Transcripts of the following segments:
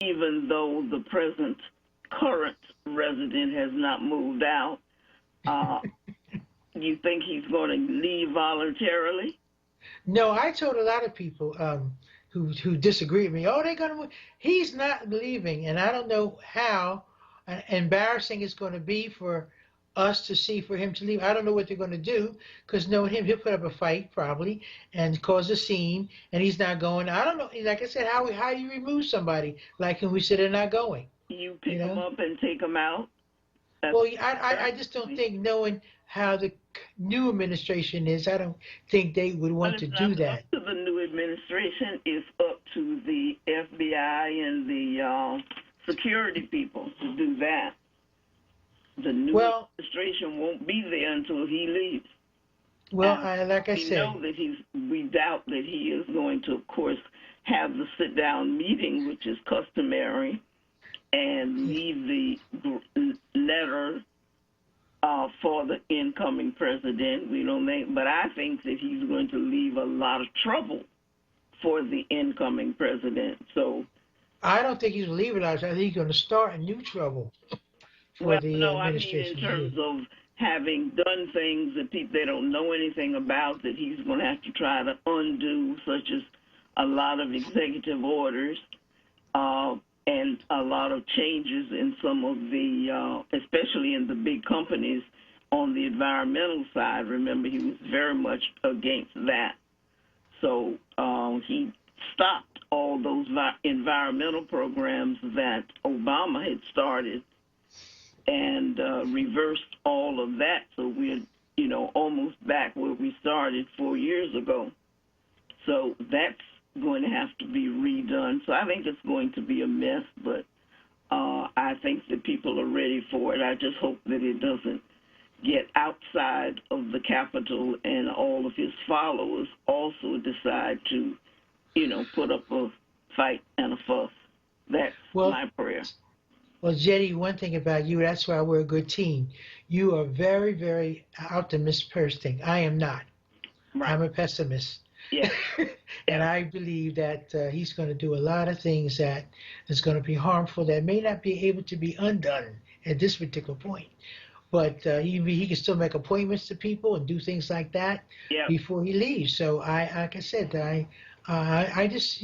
even though the present current resident has not moved out. Uh, you think he's going to leave voluntarily? No, I told a lot of people who disagree with me. Oh, they're gonna move. He's not leaving, and I don't know how embarrassing it's going to be for us to see for him to leave. I don't know what they're going to do because knowing him, he'll put up a fight probably and cause a scene, and he's not going. I don't know. Like I said, how you remove somebody like him? We said they're not going. You You pick him know. up and take him out? That's Well, I just don't think knowing how the new administration is, I don't think they would Well, want it's to not do up that. to the new administration. It's up to the FBI and the security people to do that. The new Well, administration won't be there until he leaves. well, And like I we said, know that we doubt that he is going to, of course, have the sit-down meeting, which is customary, and leave the letter for the incoming president. We don't think, but I think that he's going to leave a lot of trouble for the incoming president. So, I don't think he's leaving us. I think he's going to start a new trouble for well, the no, I mean in administration here. terms of having done things that people they don't know anything about, that he's going to have to try to undo, such as a lot of executive orders and a lot of changes in some of the, especially in the big companies on the environmental side. Remember, he was very much against that. So he stopped all those environmental programs that Obama had started and reversed all of that. So we're, almost back where we started 4 years ago. So that's going to have to be redone. So I think it's going to be a mess, but I think that people are ready for it. I just hope that it doesn't get outside of the Capitol and all of his followers also decide to, put up a fight and a fuss. That's Well, my prayer. well, Jetty, one thing about you, that's why we're a good team. You are very, very optimistic person. I am not. Right. I'm a pessimist. Yeah. And Yeah. I believe that he's going to do a lot of things that is going to be harmful that may not be able to be undone at this particular point. But he can still make appointments to people and do things like that Yeah. before he leaves. So like I said, I just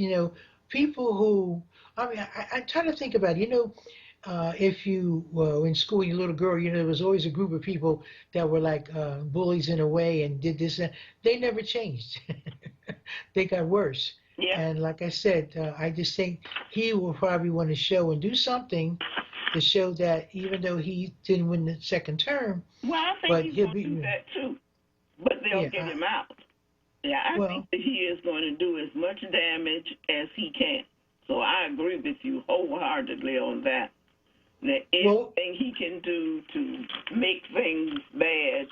people who I try to think about if you were in school, you're a little girl, there was always a group of people that were like bullies in a way and did this. And they never changed. They got worse. Yeah. And like I said, I just think he will probably want to show and do something to show that even though he didn't win the second term, Well, I think but he's he'll going to be, do that too. But they'll get him out. Yeah, I think well, that he is going to do as much damage as he can. So I agree with you wholeheartedly on that. That well, anything he can do to make things bad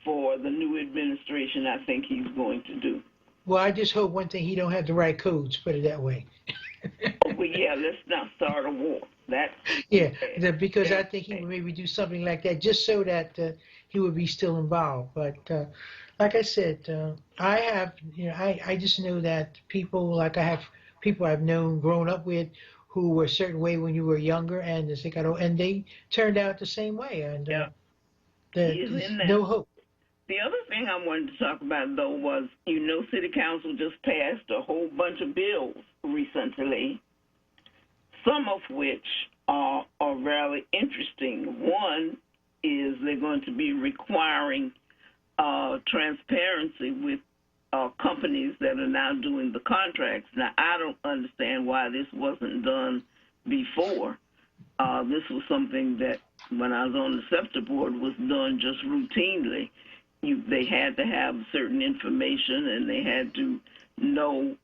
for the new administration, I think he's going to do. well, I just hope one thing he don't have the right codes. Put it that way. Well, yeah, let's not start a war. That's Yeah, bad. because I think he would maybe do something like that just so that he would be still involved. But like I said, I have, I just know that people, like I have people I've known, grown up with, who were a certain way when you were younger, and as they got old, and they turned out the same way, and Yeah, he is there's in there. no hope. The other thing I wanted to talk about, though, was, City Council just passed a whole bunch of bills recently, some of which are really interesting. One is they're going to be requiring transparency with companies that are now doing the contracts. Now, I don't understand why this wasn't done before. This was something that, when I was on the SEPTA board, was done just routinely. They had to have certain information, and they had to know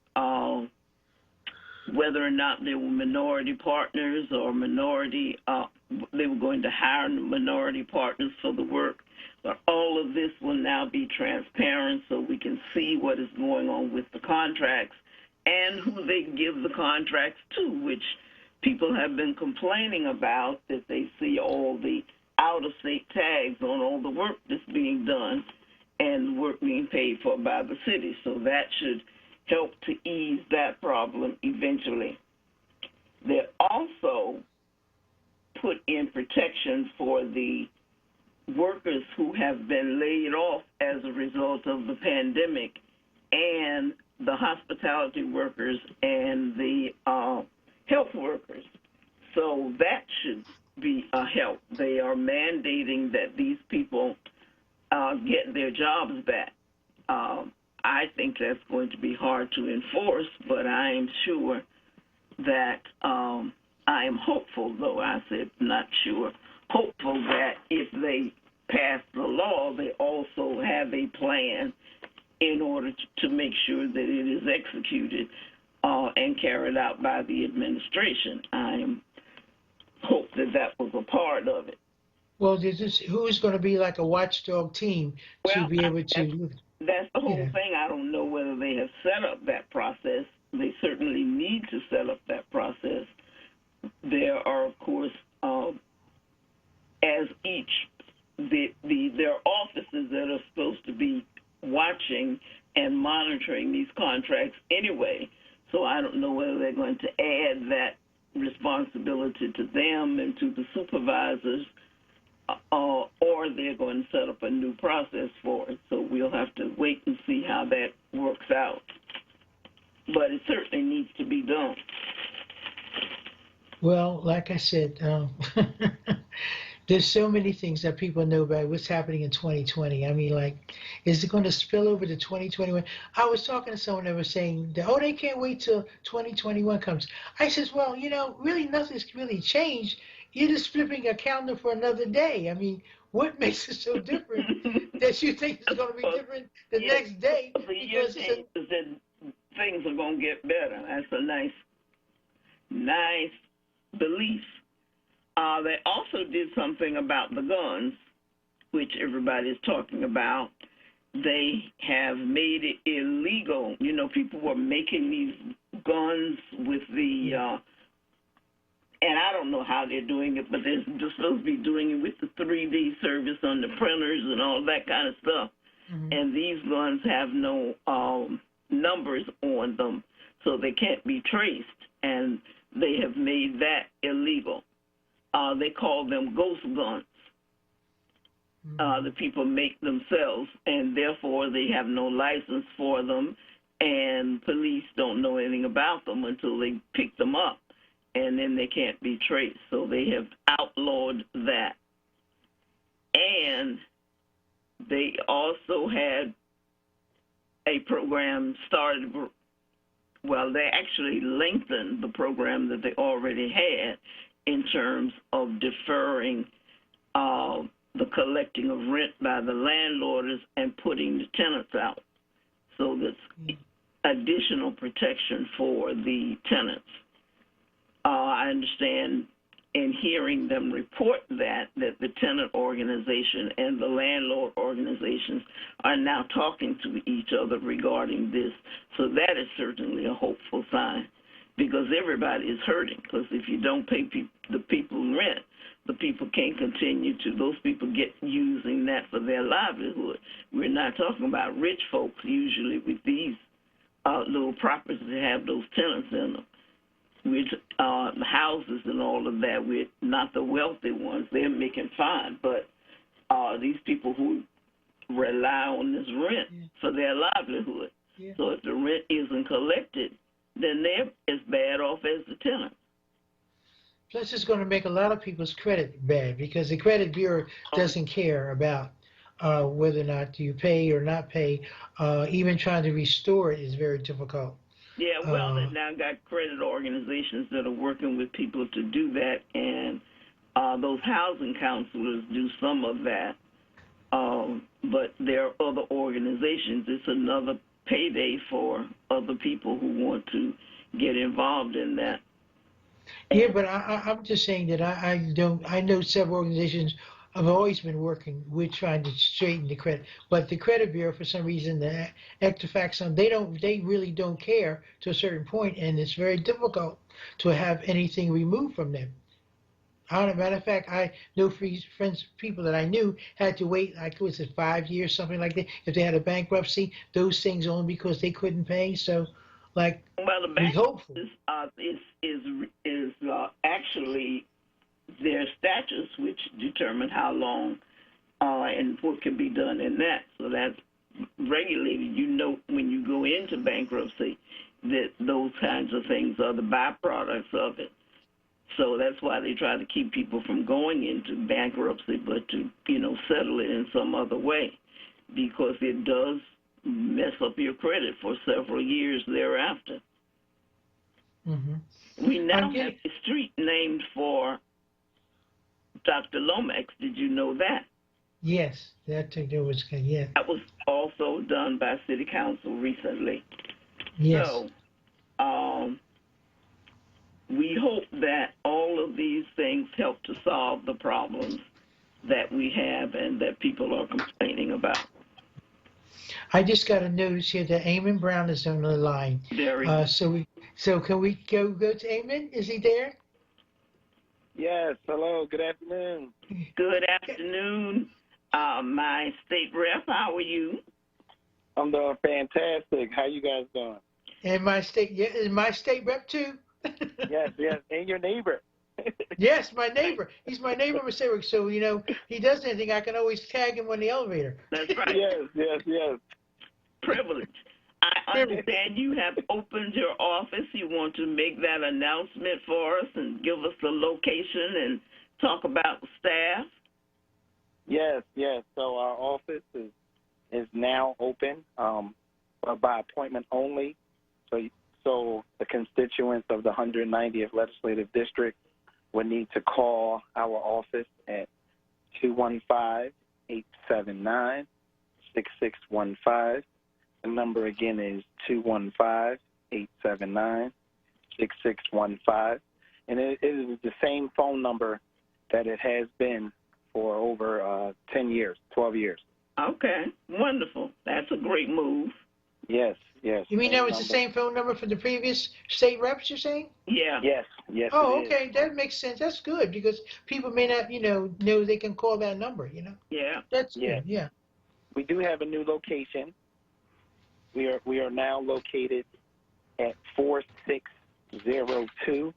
whether or not they were minority partners or they were going to hire minority partners for the work. But all of this will now be transparent, so we can see what is going on with the contracts and who they give the contracts to, which people have been complaining about, that they see all the out-of-state tags on all the work that's being done and work being paid for by the city. So that should help to ease that problem eventually. They also put in protections for the workers who have been laid off as a result of the pandemic, and the hospitality workers and the health workers. So that should be a help. They are mandating that these people get their jobs back. I think that's going to be hard to enforce, but I am sure that I am hopeful, though I said not sure, hopeful that if they pass the law, they also have a plan in order to make sure that it is executed and carried out by the administration. I am hope that that was a part of it. Well, who's going to be like a watchdog team to be able to? That's the whole thing. I don't know whether they have set up that process. They certainly need to set up that process. There are, of course, as each there are offices that are supposed to be watching and monitoring these contracts anyway. So I don't know whether they're going to add that responsibility to them and to the supervisors, or they're going to set up a new process for it. So we'll have to wait and see how that works out. But it certainly needs to be done. Well, like I said, there's so many things that people know about what's happening in 2020. I mean, like, is it going to spill over to 2021? I was talking to someone that was saying that, they can't wait till 2021 comes. I says, well, really nothing's really changed. You're just flipping a calendar for another day. I mean, what makes it so different that you think it's going to be different the next day? Because that things are going to get better. That's a nice belief. They also did something about the guns, which everybody is talking about. They have made it illegal. People were making these guns with the, and I don't know how they're doing it, but they're supposed to be doing it with the 3D service on the printers and all that kind of stuff. Mm-hmm. And these guns have no numbers on them, so they can't be traced, and they have made that illegal. They call them ghost guns. The people make themselves, and therefore they have no license for them, and police don't know anything about them until they pick them up, and then they can't be traced. So they have outlawed that. And they also had a program started. Well, they actually lengthened the program that they already had in terms of deferring the collecting of rent by the landlords and putting the tenants out. So that's additional protection for the tenants. I understand in hearing them report that the tenant organization and the landlord organizations are now talking to each other regarding this. So that is certainly a hopeful sign, because everybody is hurting. Because if you don't pay the people rent, the people can't continue to, those people get using that for their livelihood. We're not talking about rich folks usually with these little properties that have those tenants in them. With houses and all of that, we're not the wealthy ones. They're making fine, but these people who rely on this rent for their livelihood. Yeah. So if the rent isn't collected, then they're as bad off as the tenant. Plus, it's going to make a lot of people's credit bad, because the credit bureau doesn't care about whether or not you pay or not pay. Even trying to restore it is very difficult. Yeah, well, they've now got credit organizations that are working with people to do that, and those housing counselors do some of that. But there are other organizations. It's another payday for other people who want to get involved in that. Yeah, but I'm just saying that I know several organizations have always been working with trying to straighten the credit, but the credit bureau, for some reason, the Equifax, they really don't care to a certain point, and it's very difficult to have anything removed from them. Matter of fact, I know people that I knew had to wait, like, was it 5 years, something like that, if they had a bankruptcy, those things only because they couldn't pay. So like Well, the we hopeful. bankruptcy is actually their statutes which determine how long and what can be done in that. So that's regulated. You know, when you go into bankruptcy, that those kinds of things are the byproducts of it. So that's why they try to keep people from going into bankruptcy, but to, settle it in some other way, because it does mess up your credit for several years thereafter. We now have a street named for Dr. Lomax. Did you know that? Yes, that was good. Yeah. That was also done by City Council recently. Yes. So, we hope that all of these things help to solve the problems that we have and that people are complaining about. I just got a notice here that Eamon Brown is on the line. So can we go to Eamon? Is he there? Yes. Hello. Good afternoon. Good afternoon, my state rep. How are you? I'm doing fantastic. How you guys doing? And my state rep too. Yes, and your neighbor. Yes, my neighbor. He's my neighbor, Mr. Eric. So he does anything, I can always tag him on the elevator. That's right. Yes. Privilege. I understand you have opened your office. You want to make that announcement for us and give us the location and talk about the staff. Yes. So our office is now open, by appointment only. So the constituents of the 190th Legislative District would need to call our office at 215-879-6615. The number again is 215-879-6615. And it is the same phone number that it has been for over 10 years, 12 years. Okay, wonderful. That's a great move. Yes. You mean that was the same phone number for the previous state reps, you're saying? Yeah. Yes. Oh, okay. That makes sense. That's good because people may not, know they can call that number, Yeah. That's good, yeah. We do have a new location. We are now located at 4602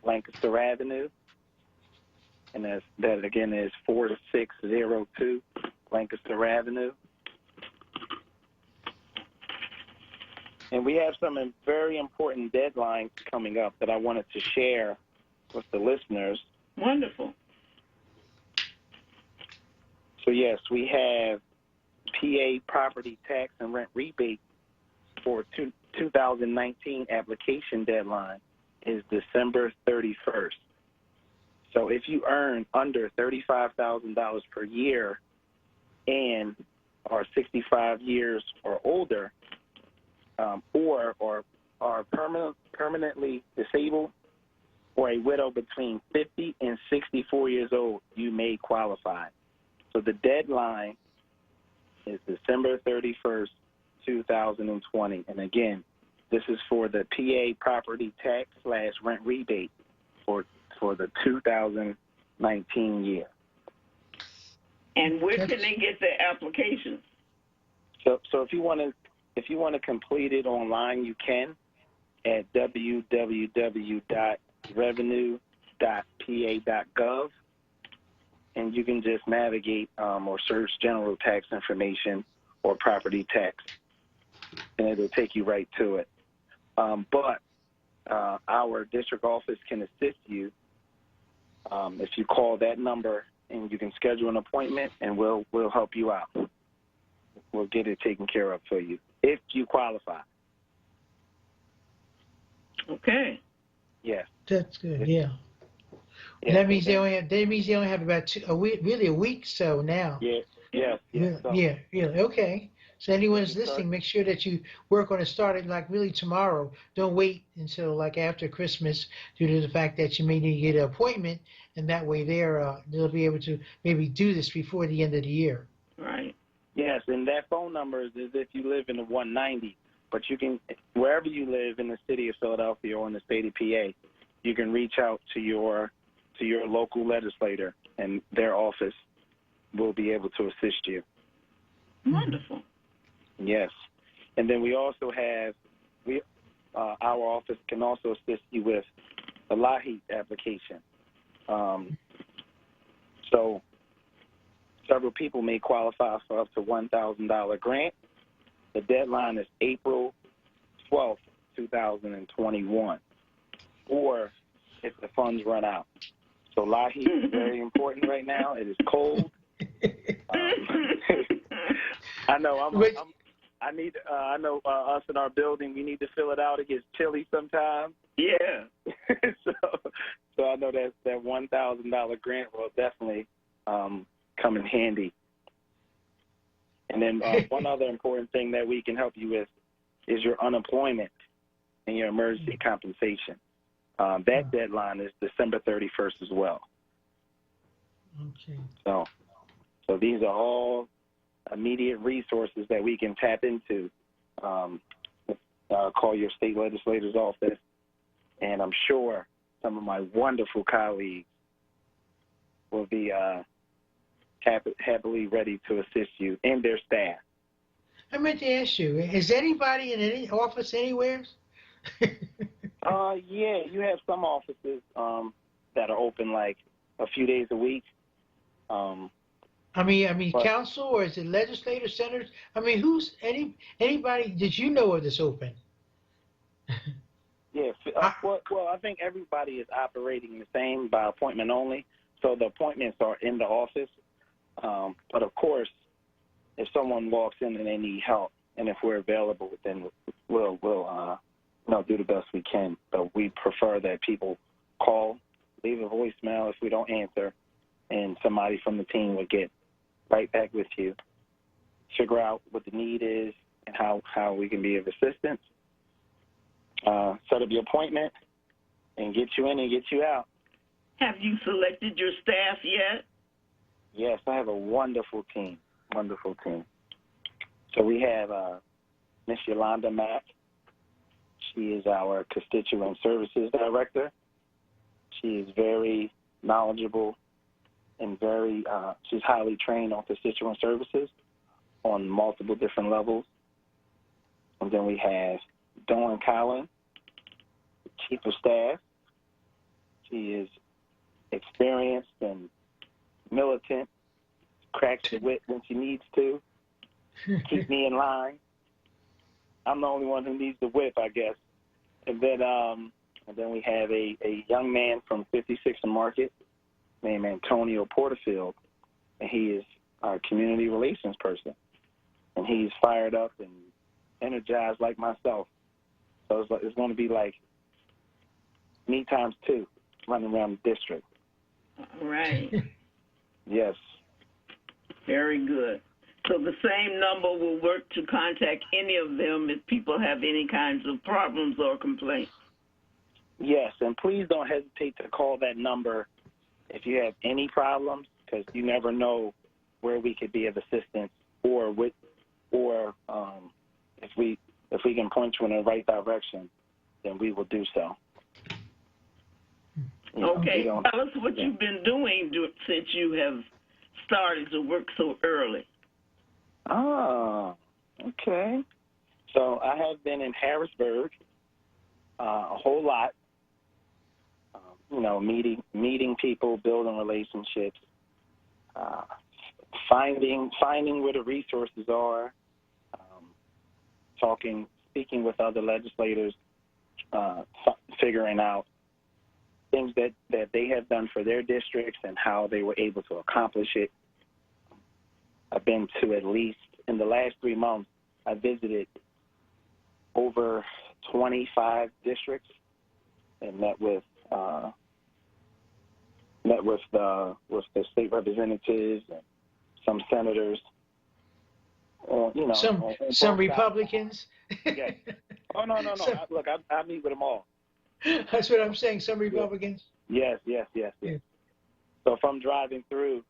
Lancaster Avenue. And that again is 4602 Lancaster Avenue. And we have some very important deadlines coming up that I wanted to share with the listeners. Wonderful. So, yes, we have PA property tax and rent rebate for 2019 application deadline is December 31st. So if you earn under $35,000 per year and are 65 years or older, or are permanently disabled, or a widow between 50 and 64 years old, you may qualify. So the deadline is December 31st, 2020. And again, this is for the PA property tax / rent rebate for the 2019 year. And where can they get their applications? So if you want to complete it online, you can at www.revenue.pa.gov, and you can just navigate or search general tax information or property tax, and it'll take you right to it. But our district office can assist you if you call that number, and you can schedule an appointment, and we'll help you out. We'll get it taken care of for you if you qualify. Okay. Yes. That's good. Yeah. That means they only have about a week so now. Yeah. Yes. Yeah. Okay. So anyone who's listening, make sure that you work on it starting like really tomorrow. Don't wait until like after Christmas due to the fact that you may need to get an appointment, and that way they'll be able to maybe do this before the end of the year. Right. Yes, and that phone number is if you live in the 190. But you can, wherever you live in the city of Philadelphia or in the state of PA, you can reach out to your local legislator, and their office will be able to assist you. Wonderful. Yes. And then we also have, our office can also assist you with the LAHEAP application. So several people may qualify for up to $1,000 grant. The deadline is April 12th, 2021, or if the funds run out. So LAHEAP is very important right now. It is cold. I know I know us in our building, we need to fill it out. It gets chilly sometimes. Yeah. so I know that $1,000 grant will definitely come in handy. And then one other important thing that we can help you with is your unemployment and your emergency compensation. That deadline is December 31st as well. Okay. So these are all immediate resources that we can tap into. Call your state legislator's office, and I'm sure some of my wonderful colleagues will be happily ready to assist you and their staff. I meant to ask you, is anybody in any office anywhere? Yeah, you have some offices that are open like a few days a week. I mean, council, or is it legislators, senators? I mean, who's anybody that you know of that's open? Yeah, well, I think everybody is operating the same by appointment only. So the appointments are in the office. But of course, if someone walks in and they need help, and if we're available, then we'll do the best we can. But we prefer that people call, leave a voicemail if we don't answer, and somebody from the team will get right back with you, figure out what the need is and how we can be of assistance, set up your appointment, and get you in and get you out. Have you selected your staff yet? Yes, I have a wonderful team. So we have Miss Yolanda Mack. She is our Constituent Services Director. She is very knowledgeable and she's highly trained on constituent services on multiple different levels. And then we have Dawn Collin, Chief of Staff. She is experienced and militant, cracks the whip when she needs to, keep me in line. I'm the only one who needs the whip, I guess. And then we have a young man from 56th and Market named Antonio Porterfield, and he is our community relations person. And he's fired up and energized like myself. So it's going to be like me times two running around the district. All right. Yes. Very good. So the same number will work to contact any of them if people have any kinds of problems or complaints. Yes, and please don't hesitate to call that number if you have any problems, because you never know where we could be of assistance, or if we can point you in the right direction, then we will do so. Okay, tell us what you've been doing since you have started to work so early. Oh, okay. So I have been in Harrisburg a whole lot. Meeting people, building relationships, finding where the resources are, speaking with other legislators, figuring out things that they have done for their districts and how they were able to accomplish it. I've been to, at least in the last 3 months, I visited over 25 districts and met with the state representatives and some senators. Some Republicans. Yes. Oh no! Look, I meet with them all. That's what I'm saying. Some Republicans. Yes. Yeah. So if I'm driving through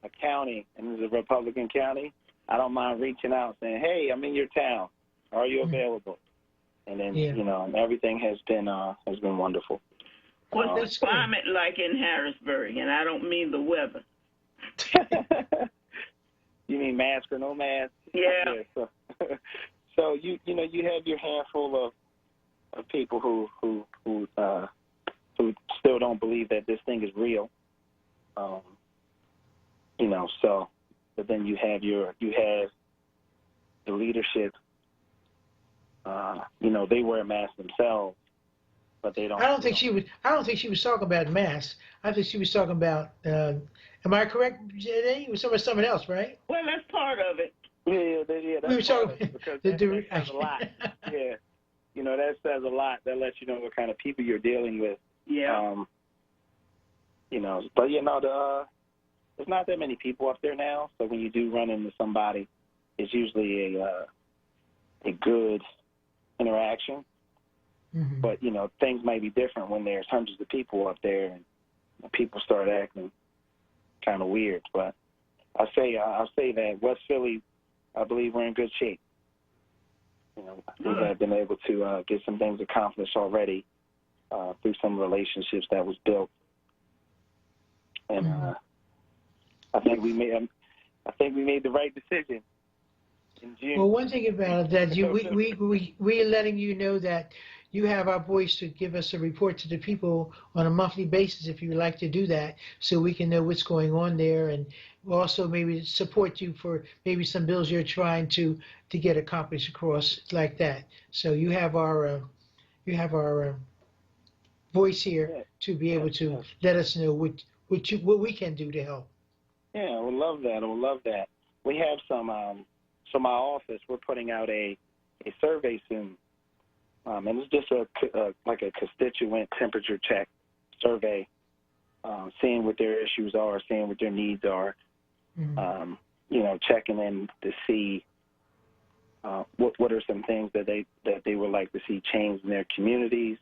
a county and it's a Republican county, I don't mind reaching out saying, "Hey, I'm in your town. Are you available?" And then everything has been wonderful. What's the climate like in Harrisburg? And I don't mean the weather. You mean mask or no mask? Yeah. So you have your handful of people who still don't believe that this thing is real. You know, so, but then you have the leadership. You know, they wear masks themselves, but they don't. I don't think she was talking about masks. I think she was talking about. Am I correct, Jay? It was someone else, right? Well, that's part of it. Yeah, that's We were part of talking it, because the that says a lot. Yeah, you know, that says a lot. That lets you know what kind of people you're dealing with. Yeah. You know, but you know, there's not that many people up there now. So when you do run into somebody, it's usually a good interaction. Mm-hmm. But you know, things might be different when there's hundreds of people up there and people start acting kind of weird. But I'll say that West Philly, I believe we're in good shape. You know, we have been able to get some things accomplished already through some relationships that was built, and I think we made the right decision in June. Well, one thing about it that we're letting you know that you have our voice to give us a report to the people on a monthly basis if you would like to do that, so we can know what's going on there, and also maybe support you for maybe some bills you're trying to get accomplished across like that. So you have our voice here to be able to let us know what we can do to help. Yeah, I would love that. I would love that. We have some from our office. We're putting out a survey soon, and it's just like a constituent temperature check survey, seeing what their issues are, seeing what their needs are. Mm-hmm. You know, checking in to see what are some things that they would like to see changed in their communities,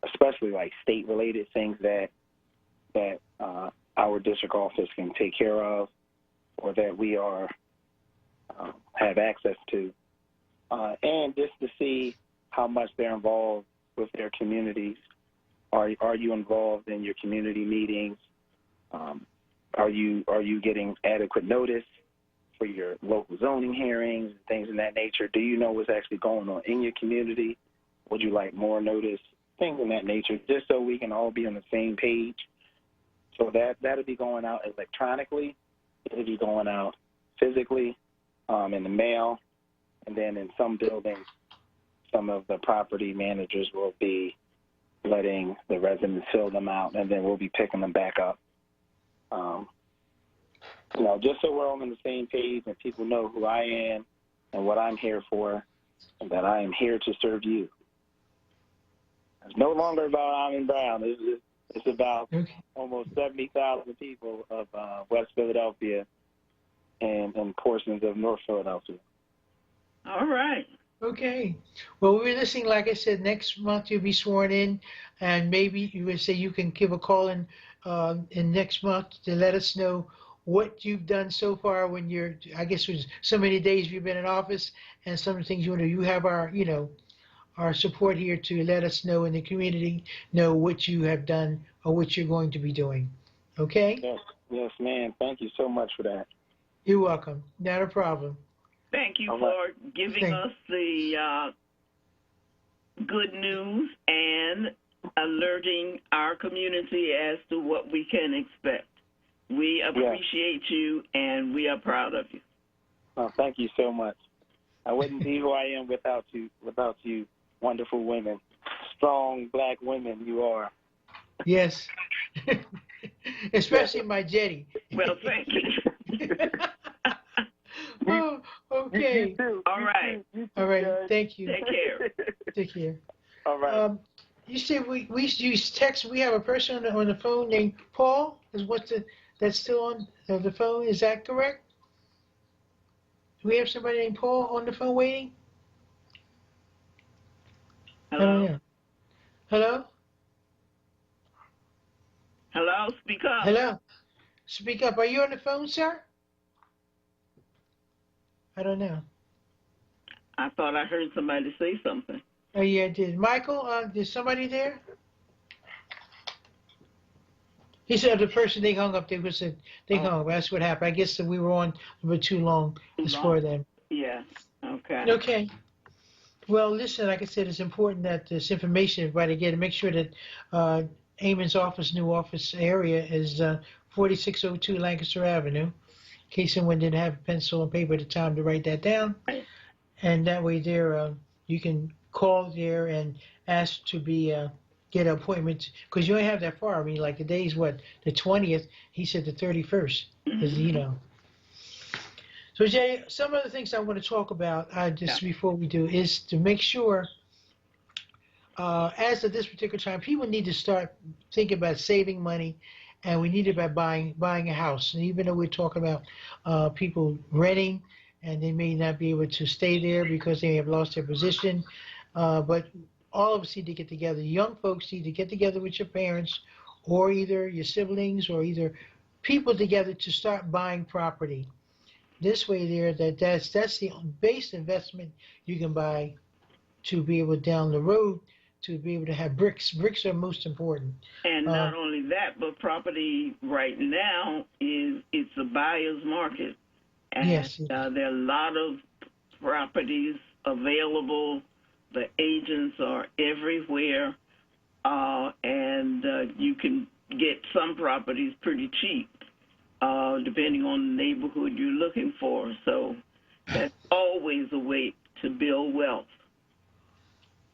especially like state-related things that our district office can take care of, or that we have access to, and just to see how much they're involved with their communities. Are you involved in your community meetings? Are you getting adequate notice for your local zoning hearings and things of that nature? Do you know what's actually going on in your community? Would you like more notice? Things of that nature, just so we can all be on the same page. So that'll be going out electronically. It'll be going out physically in the mail, and then in some buildings, some of the property managers will be letting the residents fill them out, and then we'll be picking them back up. You know, just so we're all on the same page and people know who I am and what I'm here for, and that I am here to serve you. It's no longer about Almond Brown. It's about almost 70,000 people of West Philadelphia and portions of North Philadelphia. All right. Okay. Well, we're listening. Like I said, next month you'll be sworn in, and maybe you would say you can give a call in next month to let us know what you've done so far when you're, I guess it was so many days you've been in office, and some of the things you want to do. You have our support here to let us know in the community know what you have done or what you're going to be doing. Okay? Yes, ma'am. Thank you so much for that. You're welcome. Not a problem. Thank you for giving us the good news and alerting our community as to what we can expect. We appreciate you, and we are proud of you. Oh, thank you so much. I wouldn't be who I am without you, wonderful women, strong Black women you are. Yes, especially my Jetty. Well, thank you. Oh, okay. You too. All right. All right. Thank you. Take care. Take care. All right. You said we use text. We have a person on the phone named Paul. That's still on the phone? Is that correct? Do we have somebody named Paul on the phone waiting? Hello? I don't know. Hello? Hello? Speak up. Hello? Speak up. Are you on the phone, sir? I don't know. I thought I heard somebody say something. Oh, yeah, I did. Michael, is somebody there? He said the person they hung up, they hung up. That's what happened. I guess that we were on a bit too long for them. Yes. Okay. Okay. Well, listen, like I said, it's important that this information everybody get and make sure that uh, Eamon's office, new office area is 4602 Lancaster Avenue. In case someone didn't have a pencil and paper at the time to write that down. Right. And that way there you can call there and ask to be get an appointment because you don't have that far. I mean, like today's what, the 20th. He said the 31st is, you know. So Jay, some of the things I want to talk about just before we do is to make sure as of this particular time, people need to start thinking about saving money, and we need to about buying a house. And even though we're talking about people renting, and they may not be able to stay there because they have lost their position, but all of us need to get together. Young folks need to get together with your parents, or either your siblings, or either people together to start buying property. This way, that's the base investment you can buy to be able down the road to be able to have bricks. Bricks are most important. And not only that, but property right now it's a buyer's market. And yes. there are a lot of properties available. The agents are everywhere, and you can get some properties pretty cheap, depending on the neighborhood you're looking for. So that's always a way to build wealth.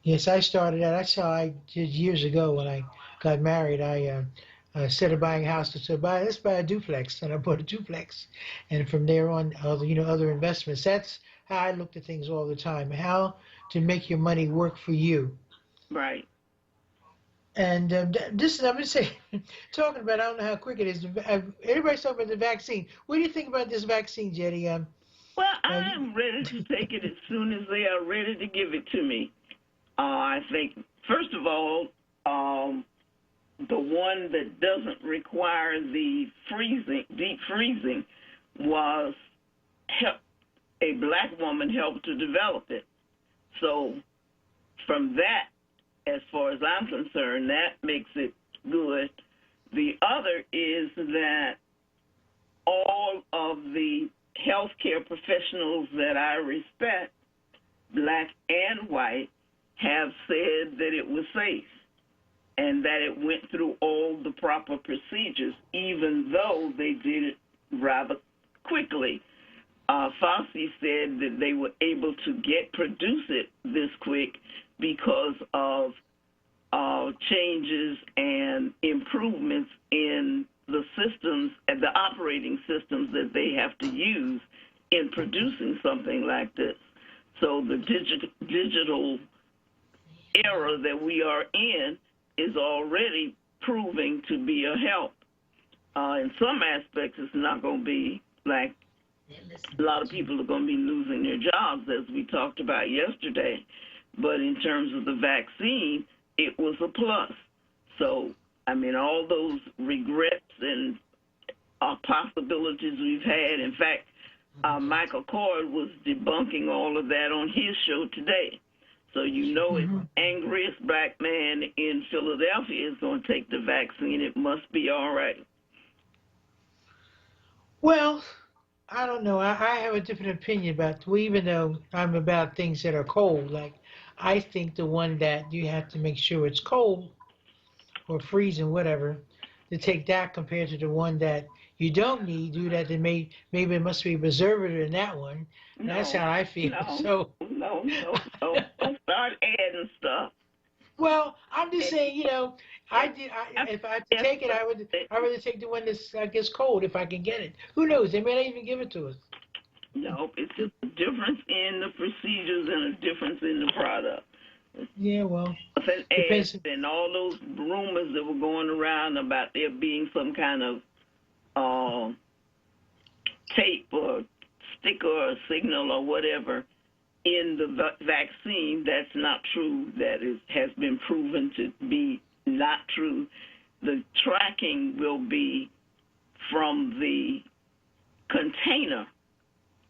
Yes, I started that. That's how I did years ago when I got married. I instead of buying a house, I said, let's buy a duplex, and I bought a duplex. And from there on, other investments. That's how I looked at things all the time. How to make your money work for you. Right. And this is, I'm going to say, talking about, I don't know how quick it is. Everybody's talking about the vaccine. What do you think about this vaccine, Jetty? Well, I'm ready to take it as soon as they are ready to give it to me. I think, first of all, the one that doesn't require the deep freezing, was a black woman helped to develop it. So from that, as far as I'm concerned, that makes it good. The other is that all of the healthcare professionals that I respect, black and white, have said that it was safe and that it went through all the proper procedures, even though they did it rather quickly. Fauci said that they were able to produce it this quick because of changes and improvements in the systems and the operating systems that they have to use in producing something like this. So the digital era that we are in is already proving to be a help. In some aspects, it's not going to be like a lot of people are going to be losing their jobs, as we talked about yesterday. But in terms of the vaccine, it was a plus. So, I mean, all those regrets and possibilities we've had. In fact, Michael Cord was debunking all of that on his show today. So if the angriest black man in Philadelphia is going to take the vaccine, it must be all right. Well, I don't know. I have a different opinion about, even though I'm about things that are cold. Like, I think the one that you have to make sure it's cold or freezing, whatever, to take that compared to the one that you don't need, maybe it must be a preservative in that one. No, that's how I feel. No. Don't start adding stuff. Well, I'm just saying, if I had to take it, I'd rather take the one that's, I guess, cold if I can get it. Who knows? They may not even give it to us. No, it's just a difference in the procedures and a difference in the product. Yeah, well, and all those rumors that were going around about there being some kind of tape or sticker or signal or whatever in the vaccine, that's not true. That has been proven to be not true. The tracking will be from the container,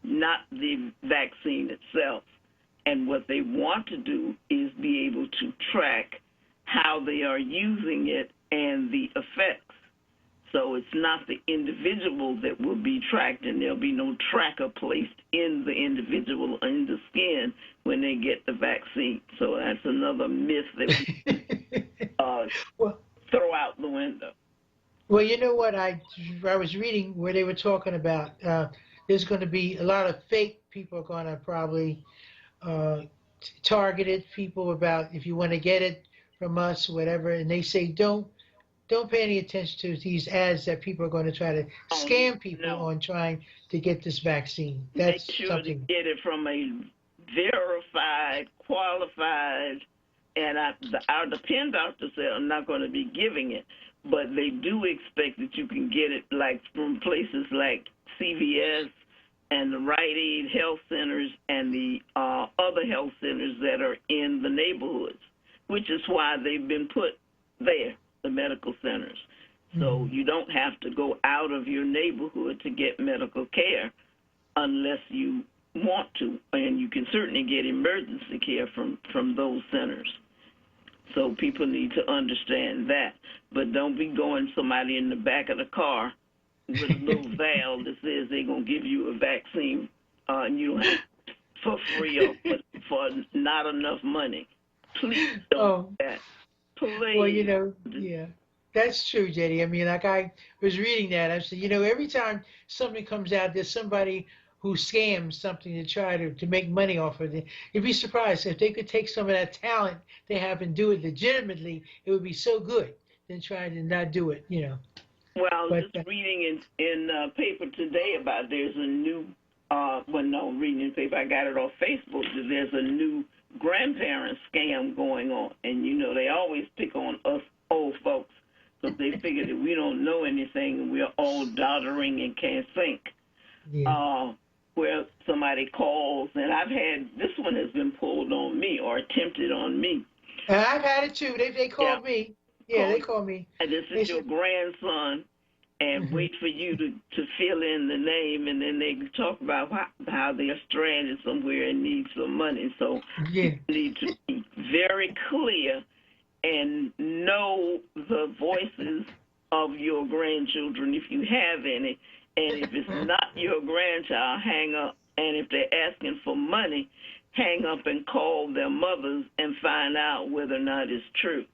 not the vaccine itself. And what they want to do is be able to track how they are using it and the effects. So it's it's not the individual that will be tracked, and there'll be no tracker placed in the individual in the skin when they get the vaccine. So that's another myth that we well, throw out the window. well, you know what? I was reading where they were talking about there's going to be a lot of fake people are going to probably targeted people about if you want to get it from us, whatever, and they say don't pay any attention to these ads that people are going to try to scam people on trying to get this vaccine. That's Make sure something. to get it from a verified, qualified, and our depend doctors are not going to be giving it, but they do expect that you can get it like from places like CVS and the Rite Aid health centers and the other health centers that are in the neighborhoods, which is why they've been put there, the medical centers. So you don't have to go out of your neighborhood to get medical care unless you want to, and you can certainly get emergency care from those centers. So people need to understand that. But don't be going somebody in the back of the car with a little valve that says they're going to give you a vaccine and you don't have for free or for not enough money. Please don't do that. Please. Well, you know, yeah, that's true, Jetty. I mean, like I was reading that. I said, you know, every time something comes out, there's somebody who scams something to try to make money off of it. You'd be surprised if they could take some of that talent they have and do it legitimately. It would be so good than trying to not do it, you know. Well, I was just reading in paper today about there's a new, reading in paper, I got it off Facebook, that there's a new grandparent scam going on. And, you know, they always pick on us old folks because they figure that we don't know anything and we're all doddering and can't think. Yeah. Where somebody calls, and I've had, this one has been pulled on me or attempted on me. And I've had it too. They called me. Yeah, they called me. And this is your grandson, and wait for you to fill in the name, and then they talk about how they're stranded somewhere and need some money. So you need to be very clear and know the voices of your grandchildren if you have any. And if it's not your grandchild, hang up. And if they're asking for money, hang up and call their mothers and find out whether or not it's true.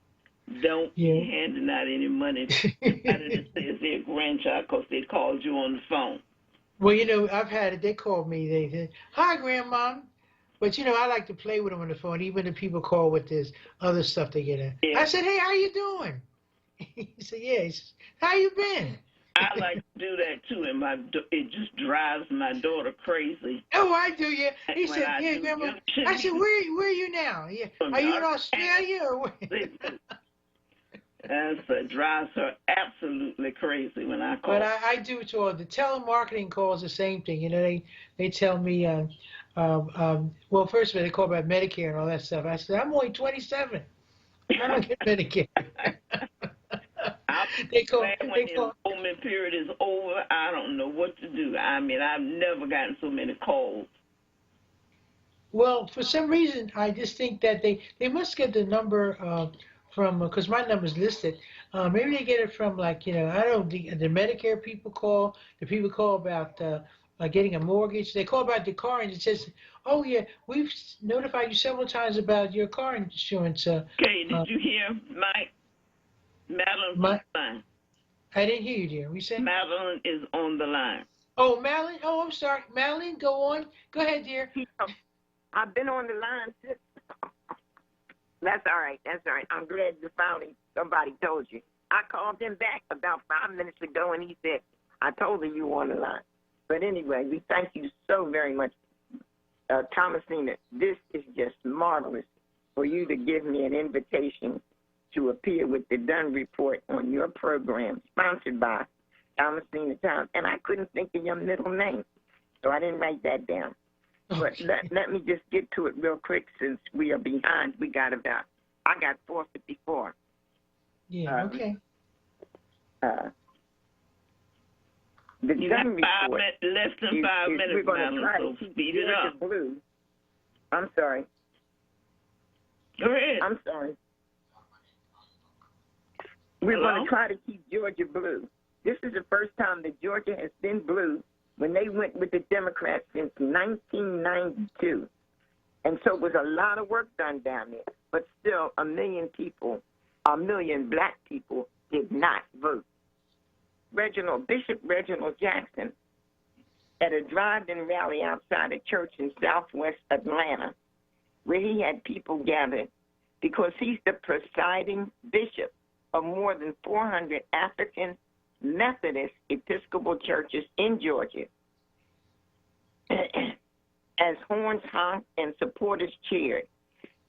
Don't be handing out any money to anybody that says they're a grandchild because they called you on the phone. Well, you know, I've had it. They called me. They said, "Hi, Grandma." But, you know, I like to play with them on the phone, even if people call with this other stuff they get in. Yeah. I said, "Hey, how you doing?" He said, "Yeah." He said, "How you been?" I like to do that too, and it just drives my daughter crazy. Oh, I do, yeah. He said, "Yeah, Grandma." I said, "Where are you now? Yeah, are you in Australia or where?" And so it drives her absolutely crazy when I call. But I do it to all the telemarketing calls. The same thing, you know. They tell me, well, first of all, they call about Medicare and all that stuff. I said, "I'm only 27. I don't get Medicare." When the enrollment period is over, I don't know what to do. I mean, I've never gotten so many calls. Well, for some reason, I just think that they must get the number from, because my number's listed. Maybe they get it from, like, you know, I don't know, the Medicare people call, the people call about getting a mortgage. They call about the car, and it says, "Oh, yeah, we've notified you several times about your car insurance." Okay, did you hear Mike? Madeline on the line. I didn't hear you, dear. We said Madeline is on the line. Oh, Madeline. Oh, I'm sorry. Madeline, go on. Go ahead, dear. I've been on the line since. That's all right. That's all right. I'm glad you finally somebody told you. I called him back about 5 minutes ago, and he said, "I told her you were on the line." But anyway, we thank you so very much, Thomasina. This is just marvelous for you to give me an invitation to appear with the Dunn Report on your program, sponsored by Thomasina Towns. And I couldn't think of your middle name, so I didn't write that down. But let me just get to it real quick since we are behind. I got 4:54. Yeah, okay. The Dunn Report. Less than 5 minutes, we're going to try to keep speed it up. Blue. I'm sorry. Go ahead. I'm sorry. We're going to try to keep Georgia blue. This is the first time that Georgia has been blue when they went with the Democrats since 1992. And so it was a lot of work done down there. But still, 1 million people, 1 million black people did not vote. Bishop Reginald Jackson, at a drive-in rally outside a church in southwest Atlanta, where he had people gathered because he's the presiding bishop of more than 400 African Methodist Episcopal churches in Georgia. As horns honked and supporters cheered,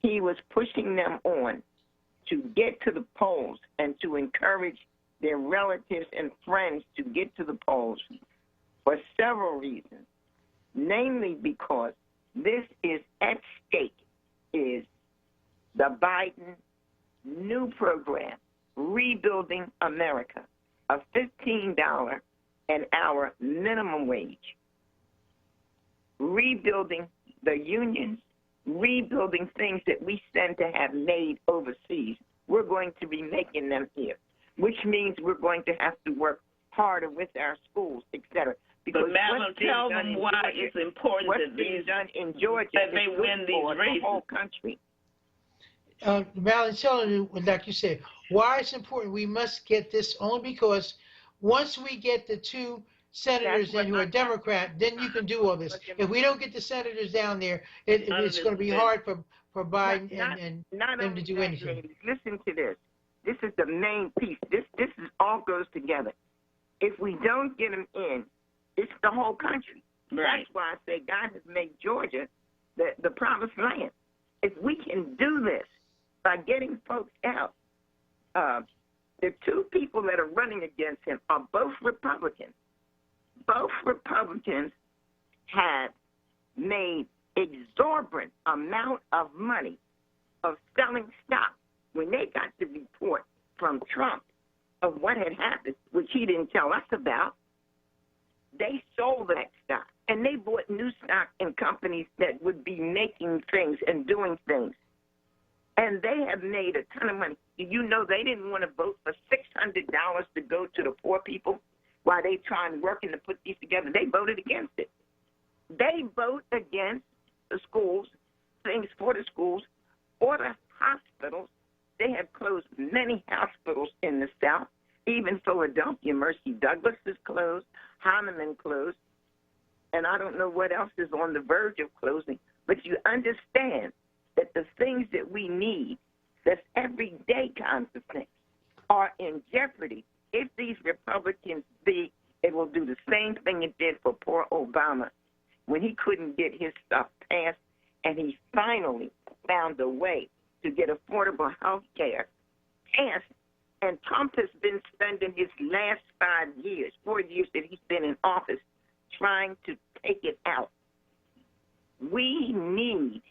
he was pushing them on to get to the polls and to encourage their relatives and friends to get to the polls for several reasons, namely because this is at stake is the Biden new program, Rebuilding America, a $15 an hour minimum wage, rebuilding the unions, rebuilding things that we send to have made overseas. We're going to be making them here, which means we're going to have to work harder with our schools, et cetera. Because but Madam, tell them why Georgia, it's important what's that being these done in Georgia that they win these races. The whole country. Marilyn, tell you, like you said, why it's important. We must get this only because once we get the 2 senators in who are Democrat, then you can do all this. If we don't get the senators down there, it's going to be hard for Biden and them to do anything. Ladies, listen to this. This is the main piece. This is all goes together. If we don't get them in, it's the whole country. Right. That's why I say God has made Georgia the promised land. If we can do this by getting folks out, the 2 people that are running against him are both Republicans. Both Republicans have made exorbitant amount of money of selling stock. When they got the report from Trump of what had happened, which he didn't tell us about, they sold that stock. And they bought new stock in companies that would be making things and doing things. And they have made a ton of money. You know they didn't want to vote for $600 to go to the poor people while they trying working to put these together. They voted against it. They vote against the schools, things for the schools, or the hospitals. They have closed many hospitals in the South. Even Philadelphia, Mercy Douglas is closed, Hahnemann closed, and I don't know what else is on the verge of closing. But you understand that the things that we need, that's everyday kinds of things, are in jeopardy. If these Republicans it will do the same thing it did for poor Obama when he couldn't get his stuff passed, and he finally found a way to get affordable health care passed. And Trump has been spending his last 4 years that he's been in office, trying to take it out. We need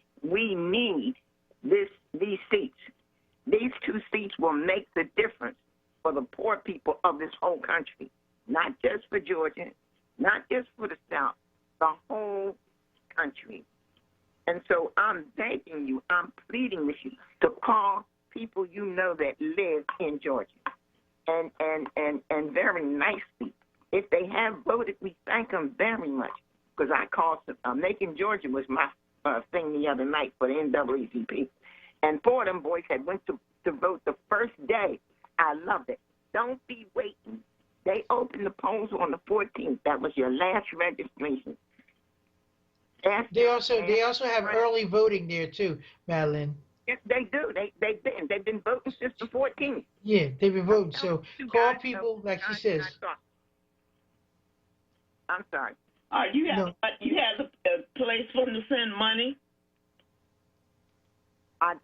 these seats. These 2 seats will make the difference for the poor people of this whole country, not just for Georgia, not just for the South, the whole country. And so I'm begging you, I'm pleading with you to call people you know that live in Georgia, and very nicely. If they have voted, we thank them very much, because I called Making Georgia was my thing the other night for the NAACP, and 4 of them boys had went to vote the first day. I loved it. Don't be waiting. They opened the polls on the 14th. That was your last registration. They also have early voting there too, Madeline. Yes, they do. They've been voting since the 14th. Yeah, they've been voting. So call people, like she says. I'm sorry. You have a place for them to send money? I'm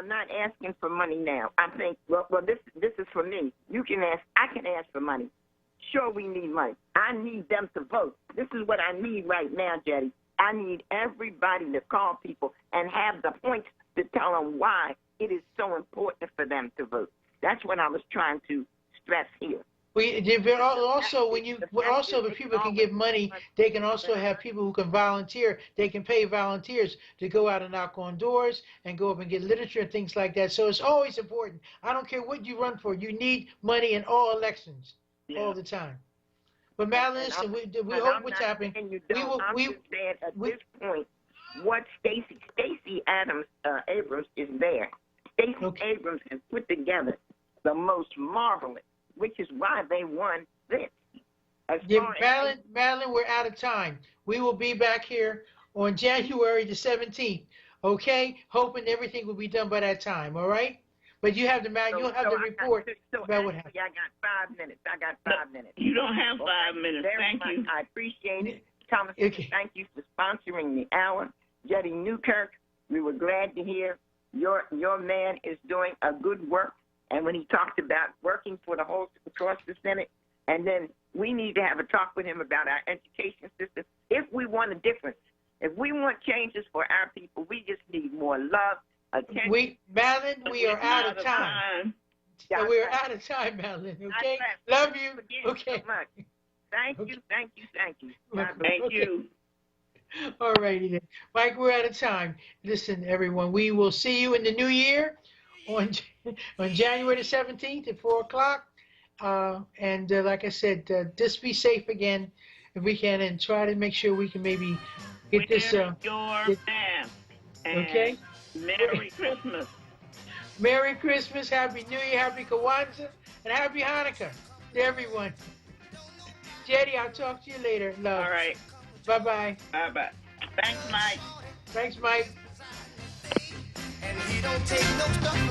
not asking for money now. I think this is for me. I can ask for money. Sure, we need money. I need them to vote. This is what I need right now, Jetty. I need everybody to call people and have the points to tell them why it is so important for them to vote. That's what I was trying to stress here. If people can give money, they can also have people who can volunteer. They can pay volunteers to go out and knock on doors and go up and get literature and things like that. So it's always important. I don't care what you run for. You need money in all elections. all the time. But Madeline, listen, we hope what's happening. I'm just saying at this point, what Stacey Abrams is there. Stacey Abrams has put together the most marvelous, which is why they won this. Madeline, we're out of time. We will be back here on January the 17th. Okay, hoping everything will be done by that time. All right. But you have the you'll have the report about what happened. I got 5 minutes. You don't have 5 minutes. Thank you. I appreciate it. Thomas, thank you for sponsoring the hour. Jetty Newkirk, we were glad to hear your man is doing a good work. And when he talked about working for the whole across the Senate, and then we need to have a talk with him about our education system. If we want a difference, if we want changes for our people, we just need more love. Madeline, we are out of time. Yeah, we are out of time, Madeline. Okay, love you. Okay, so much. Thank you. Thank you. All righty then, Mike. We're out of time. Listen, everyone, we will see you in the new year on January the 17th at 4 o'clock. And like I said, just be safe again if we can, and try to make sure we can maybe get this. Your mask. Okay. Merry Christmas. Merry Christmas, Happy New Year, Happy Kwanzaa, and Happy Hanukkah to everyone. Jetty, I'll talk to you later. Love. All right. Bye-bye. Bye-bye. Thanks, Mike. Thanks, Mike. And he don't take no stuff.